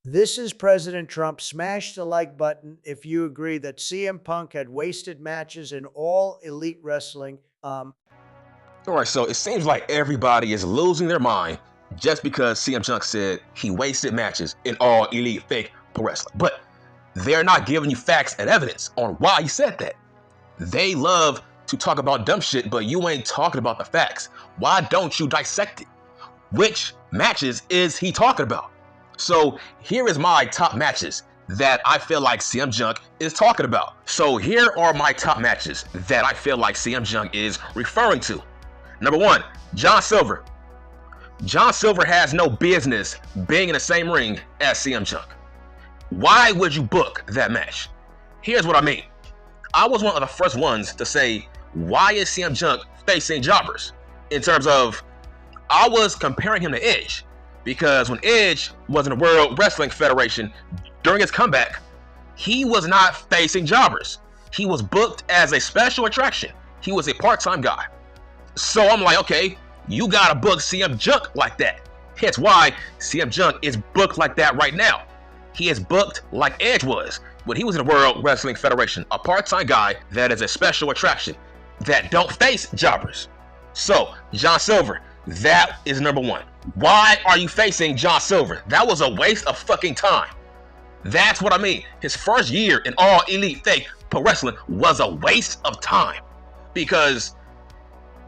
This is President Trump. Smash the like button if you agree that CM Punk had wasted matches in all elite wrestling. All right, so it seems like everybody is losing their mind just because CM Punk said he wasted matches in all elite fake pro wrestling. But they're not giving you facts and evidence on why he said that. They love to talk about dumb shit, but you ain't talking about the facts. Why don't you dissect it? Which matches is he talking about? So here is my top matches that I feel like CM Punk is talking about. So here are my top matches that I feel like CM Punk is referring to. Number 1, John Silver. John Silver has no business being in the same ring as CM Punk. Why would you book that match? Here's what I mean. I was one of the first ones to say, why is CM Punk facing jobbers? In terms of, I was comparing him to Edge. Because when Edge was in the World Wrestling Federation during his comeback, he was not facing jobbers. He was booked as a special attraction. He was a part-time guy. So I'm like, okay, you gotta book CM Punk like that. Hence why CM Punk is booked like that right now. He is booked like Edge was when he was in the World Wrestling Federation, a part-time guy that is a special attraction that don't face jobbers. So, John Silver, that is number 1. Why are you facing John Silver? That was a waste of fucking time. That's what I mean. His first year in all elite fake pro wrestling was a waste of time. Because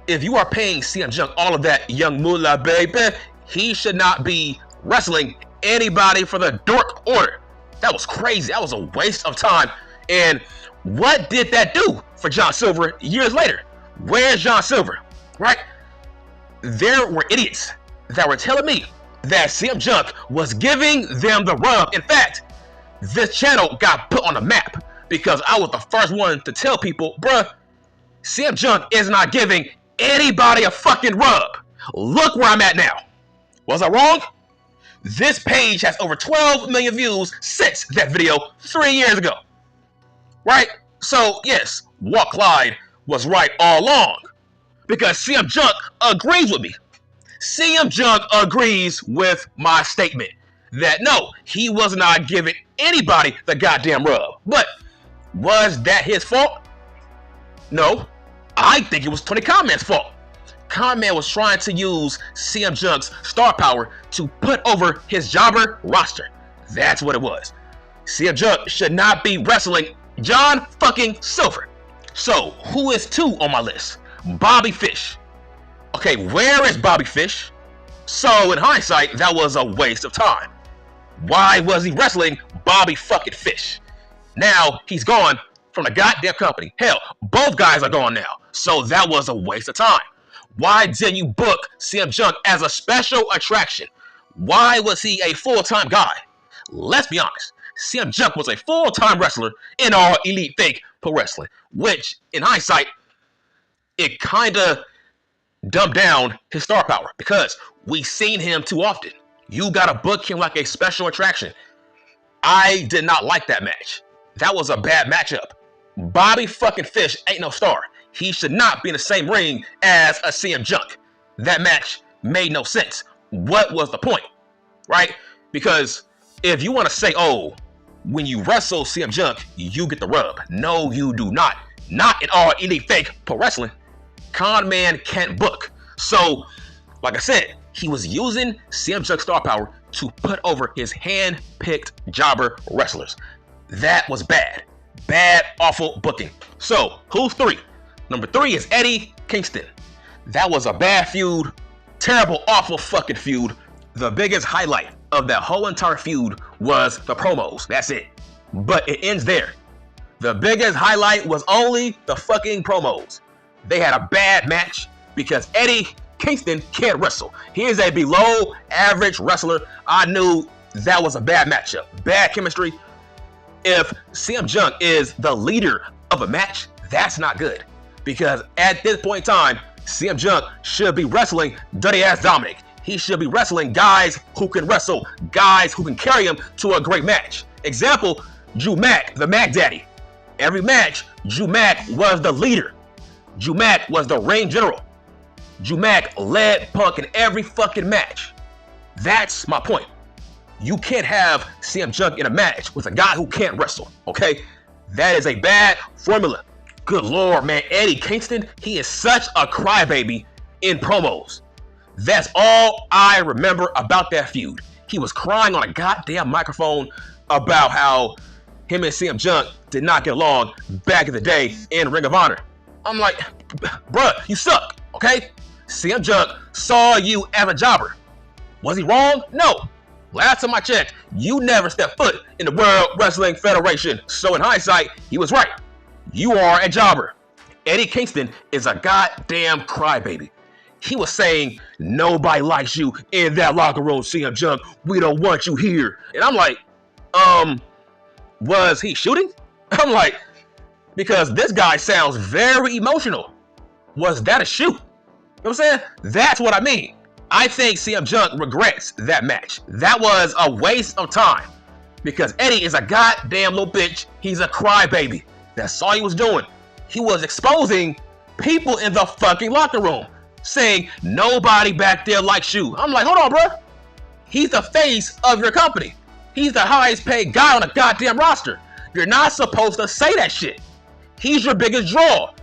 if you are paying CM Punk all of that young moolah, baby, he should not be wrestling anybody for the Dork Order. That was crazy. That was a waste of time. And what did that do for John Silver years later? Where's John Silver? Right? There were idiots that were telling me that CM Punk was giving them the rub. In fact, this channel got put on the map because I was the first one to tell people, bruh, CM Punk is not giving anybody a fucking rub. Look where I'm at now. Was I wrong? This page has over 12 million views since that video 3 years ago. Right? So, yes, Walk Clyde was right all along. Because CM Punk agrees with me. CM Punk agrees with my statement that no, he was not giving anybody the goddamn rub. But was that his fault? No, I think it was Tony Khan's fault. Khan was trying to use CM Punk's star power to put over his jobber roster. That's what it was. CM Punk should not be wrestling John fucking Silver. So, who is 2 on my list? Bobby Fish. Okay, where is Bobby Fish? So, in hindsight, that was a waste of time. Why was he wrestling Bobby fucking Fish? Now, he's gone from the goddamn company. Hell, both guys are gone now. So, that was a waste of time. Why didn't you book CM Punk as a special attraction? Why was he a full-time guy? Let's be honest. CM Punk was a full-time wrestler in all elite fake pro wrestling, which, in hindsight, it kind of dumbed down his star power because we've seen him too often. You gotta book him like a special attraction. I did not like that match. That was a bad matchup. Bobby fucking Fish ain't no star. He should not be in the same ring as a CM Punk. That match made no sense. What was the point? Right? Because if you want to say, oh, when you wrestle CM Punk, you get the rub. No, you do not. Not in all elite fake pro wrestling. Con Man can't book. So, like I said, he was using CM Punk's star power to put over his hand-picked jobber wrestlers. That was bad. Bad, awful booking. So, who's 3? Number 3 is Eddie Kingston. That was a bad feud. Terrible, awful fucking feud. The biggest highlight of that whole entire feud was the promos. That's it. But it ends there. The biggest highlight was only the fucking promos. They had a bad match because Eddie Kingston can't wrestle. He is a below average wrestler. I knew that was a bad matchup. Bad chemistry. If CM Punk is the leader of a match, that's not good. Because at this point in time, CM Punk should be wrestling Dirty Ass Dominic. He should be wrestling guys who can wrestle, guys who can carry him to a great match. Example, Drew Mack, the Mac Daddy. Every match, Drew Mack was the leader. Drew Mack was the ring general. Drew Mack led Punk in every fucking match. That's my point. You can't have CM Punk in a match with a guy who can't wrestle, okay? That is a bad formula. Good Lord, man. Eddie Kingston, he is such a crybaby in promos. That's all I remember about that feud. He was crying on a goddamn microphone about how him and CM Punk did not get along back in the day in Ring of Honor. I'm like, bruh, you suck, okay? CM Punk saw you as a jobber. Was he wrong? No. Last time I checked, you never stepped foot in the World Wrestling Federation. So in hindsight, he was right. You are a jobber. Eddie Kingston is a goddamn crybaby. He was saying, nobody likes you in that locker room, CM Punk. We don't want you here. And I'm like, was he shooting? I'm like, because this guy sounds very emotional. Was that a shoot? You know what I'm saying? That's what I mean. I think CM Punk regrets that match. That was a waste of time. Because Eddie is a goddamn little bitch. He's a crybaby. That's all he was doing. He was exposing people in the fucking locker room, saying nobody back there likes you. I'm like, hold on, bro. He's the face of your company. He's the highest paid guy on the goddamn roster. You're not supposed to say that shit. He's your biggest draw.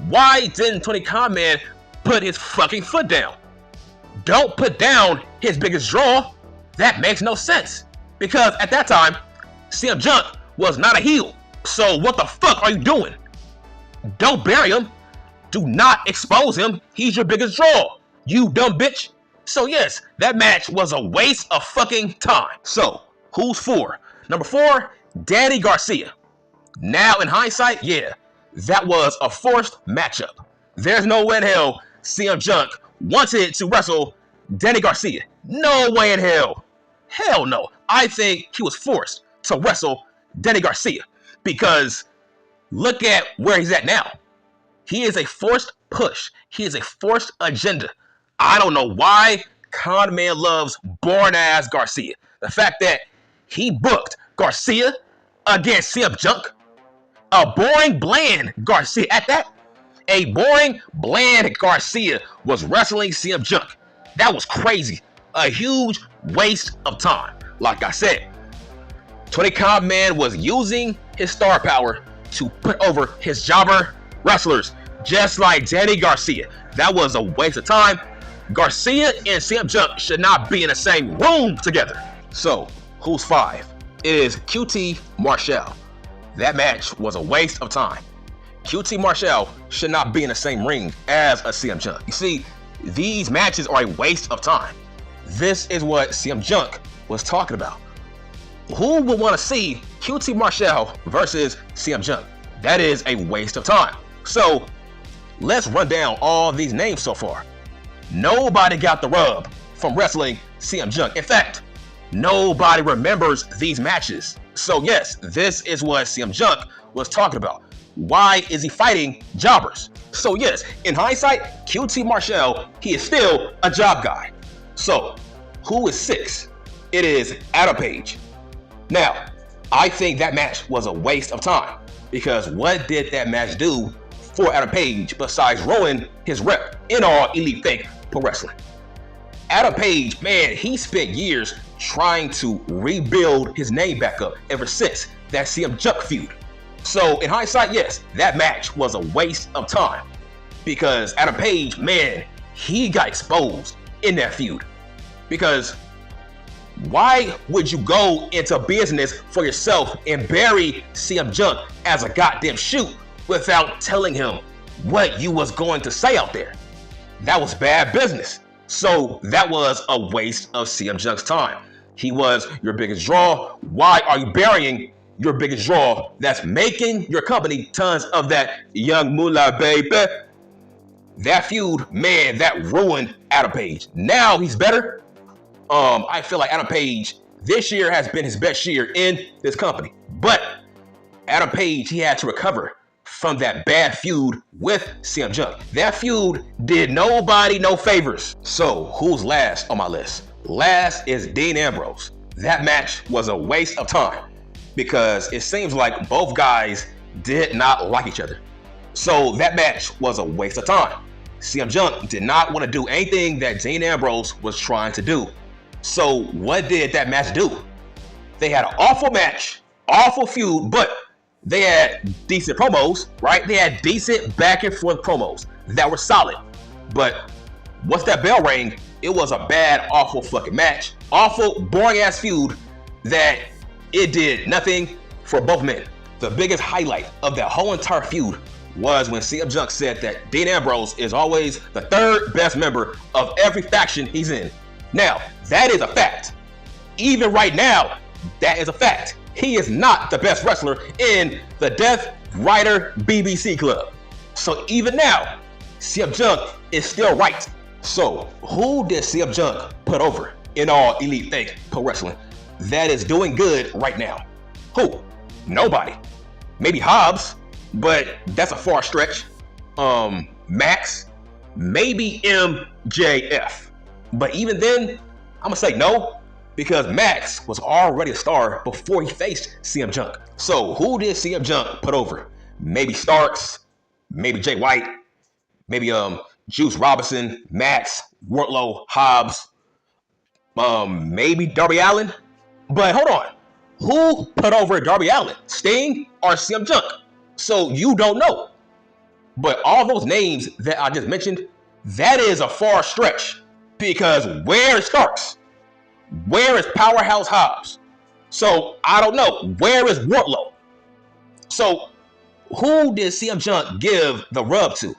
Why didn't Tony Khan Man put his fucking foot down? Don't put down his biggest draw. That makes no sense. Because at that time, CM Punk was not a heel. So what the fuck are you doing? Don't bury him. Do not expose him. He's your biggest draw. You dumb bitch. So yes, that match was a waste of fucking time. So, who's 4? Number 4, Danny Garcia. Now in hindsight, yeah, that was a forced matchup. There's no way in hell CM Punk wanted to wrestle Danny Garcia. No way in hell. Hell no. I think he was forced to wrestle Danny Garcia because look at where he's at now. He is a forced push. He is a forced agenda. I don't know why Con Man loves born-ass Garcia. The fact that he booked Garcia against CM Punk, a boring, bland Garcia at that. A boring, bland Garcia was wrestling CM Punk. That was crazy. A huge waste of time. Like I said, Tony Khan Man was using his star power to put over his jobber wrestlers, just like Danny Garcia. That was a waste of time. Garcia and CM Punk should not be in the same room together. So, who's 5? It is QT Marshall. That match was a waste of time. QT Marshall should not be in the same ring as a CM Punk. You see, these matches are a waste of time. This is what CM Punk was talking about. Who would want to see QT Marshall versus CM Punk? That is a waste of time. So, let's run down all these names so far. Nobody got the rub from wrestling CM Punk. In fact, nobody remembers these matches. So yes, this is what CM Punk was talking about. Why is he fighting jobbers? So yes, in hindsight, QT Marshall, he is still a job guy. So, who is 6? It is Adam Page. Now, I think that match was a waste of time because what did that match do for Adam Page besides ruin his rep in all Elite Fake Pro Wrestling? Adam Page, man, he spent years trying to rebuild his name back up ever since that CM Punk feud. So in hindsight, yes, that match was a waste of time because Adam Page, man, he got exposed in that feud. Because why would you go into business for yourself and bury CM Punk as a goddamn shoot without telling him what you was going to say out there? That was bad business. So that was a waste of CM Punk's time. He was your biggest draw. Why are you burying your biggest draw that's making your company tons of that young moolah, baby? That feud, man, that ruined Adam Page. Now he's better. I feel like Adam Page this year has been his best year in this company. But Adam Page, he had to recover from that bad feud with CM Punk. That feud did nobody no favors. So who's last on my list? Last is Dean Ambrose. That match was a waste of time because it seems like both guys did not like each other. So that match was a waste of time. CM Punk did not want to do anything that Dean Ambrose was trying to do. So what did that match do? They had an awful match, awful feud, but they had decent promos, right? They had decent back and forth promos that were solid. But once that bell rang, it was a bad, awful fucking match. Awful, boring ass feud that it did nothing for both men. The biggest highlight of that whole entire feud was when CM Punk said that Dean Ambrose is always the third best member of every faction he's in. Now, that is a fact. Even right now, that is a fact. He is not the best wrestler in the Death Rider BBC Club. So even now, CM Punk is still right. So who did CM Punk put over in All Elite Fake Pro Wrestling that is doing good right now? Who? Nobody. Maybe Hobbs, but that's a far stretch. Max, maybe MJF. But even then, I'm gonna say no, because Max was already a star before he faced CM Punk. So who did CM Punk put over? Maybe Starks, maybe Jay White, maybe Juice Robinson, Max, Wardlow, Hobbs, maybe Darby Allin. But hold on, who put over Darby Allin? Sting or CM Punk? So you don't know. But all those names that I just mentioned, that is a far stretch, because where is Starks? Where is Powerhouse Hobbs? So I don't know. Where is Wardlow? So who did CM Punk give the rub to?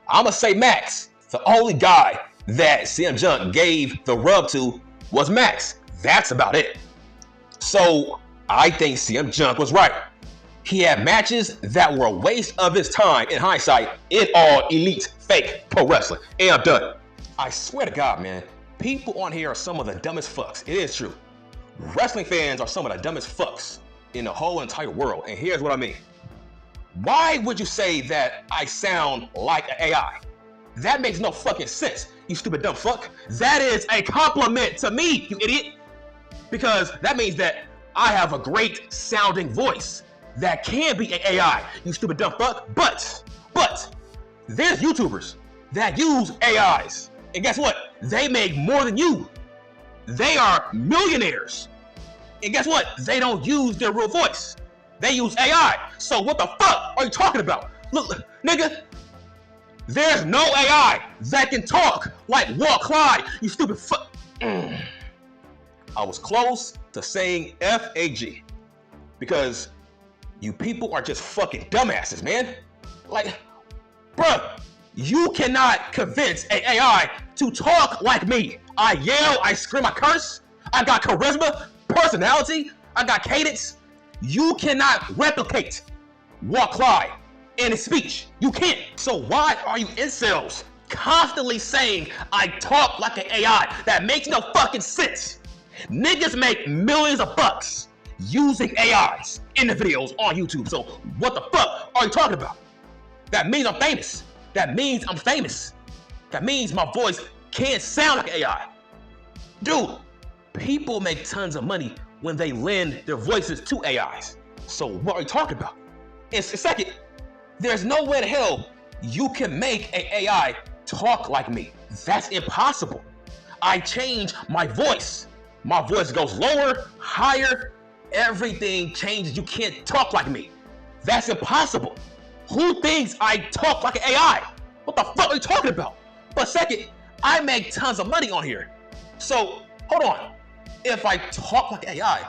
I'm going to say Max. The only guy that CM Punk gave the rub to was Max. That's about it. So I think CM Punk was right. He had matches that were a waste of his time in hindsight in All Elite Fake Pro Wrestling. And I'm done. I swear to God, man, people on here are some of the dumbest fucks. It is true. Wrestling fans are some of the dumbest fucks in the whole entire world. And here's what I mean. Why would you say that I sound like an AI? That makes no fucking sense, you stupid dumb fuck. That is a compliment to me, you idiot. Because that means that I have a great sounding voice that can be an AI, you stupid dumb fuck. But there's YouTubers that use AIs. And guess what? They make more than you. They are millionaires. And guess what? They don't use their real voice. They use AI. So what the fuck are you talking about? Look, nigga, there's no AI that can talk like Walt Clyde, you stupid fuck. I was close to saying FAG, because you people are just fucking dumbasses, man. Like, bruh, you cannot convince an AI to talk like me. I yell, I scream, I curse. I got charisma, personality, I got cadence. You cannot replicate Walt Clyde in his speech. You can't. So why are you incels constantly saying I talk like an AI? That makes no fucking sense. Niggas make millions of bucks using AIs in the videos on YouTube. So what the fuck are you talking about? That means I'm famous. That means I'm famous. That means my voice can't sound like AI. Dude, people make tons of money when they lend their voices to AIs. So what are you talking about? And second, there's no way in hell you can make an AI talk like me. That's impossible. I change my voice. My voice goes lower, higher, everything changes. You can't talk like me. That's impossible. Who thinks I talk like an AI? What the fuck are you talking about? But second, I make tons of money on here. So, hold on. If I talk like AI,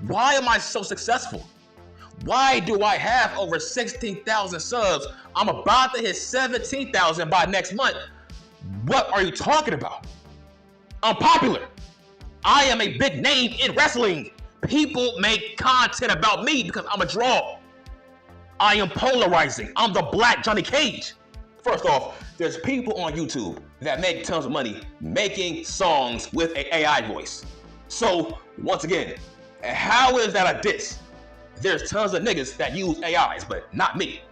why am I so successful? Why do I have over 16,000 subs? I'm about to hit 17,000 by next month. What are you talking about? I'm popular. I am a big name in wrestling. People make content about me because I'm a draw. I am polarizing. I'm the Black Johnny Cage. First off, there's people on YouTube that make tons of money making songs with an AI voice. So, once again, how is that a diss? There's tons of niggas that use AIs, but not me.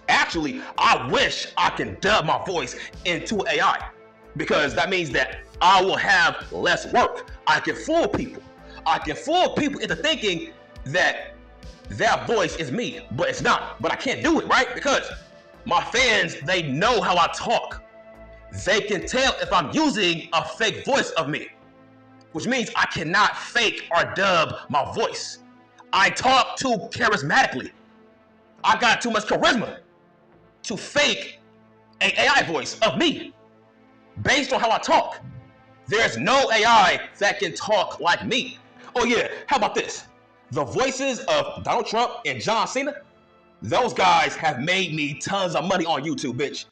Actually, I wish I can dub my voice into AI, because that means that I will have less work. I can fool people. I can fool people into thinking that that voice is me, but it's not. But I can't do it, right? Because my fans, they know how I talk. They can tell if I'm using a fake voice of me. which means I cannot fake or dub my voice. I talk too charismatically. I got too much charisma to fake an AI voice of me based on how I talk. There's no AI that can talk like me. Oh yeah, how about this? The voices of Donald Trump and John Cena, those guys have made me tons of money on YouTube, bitch.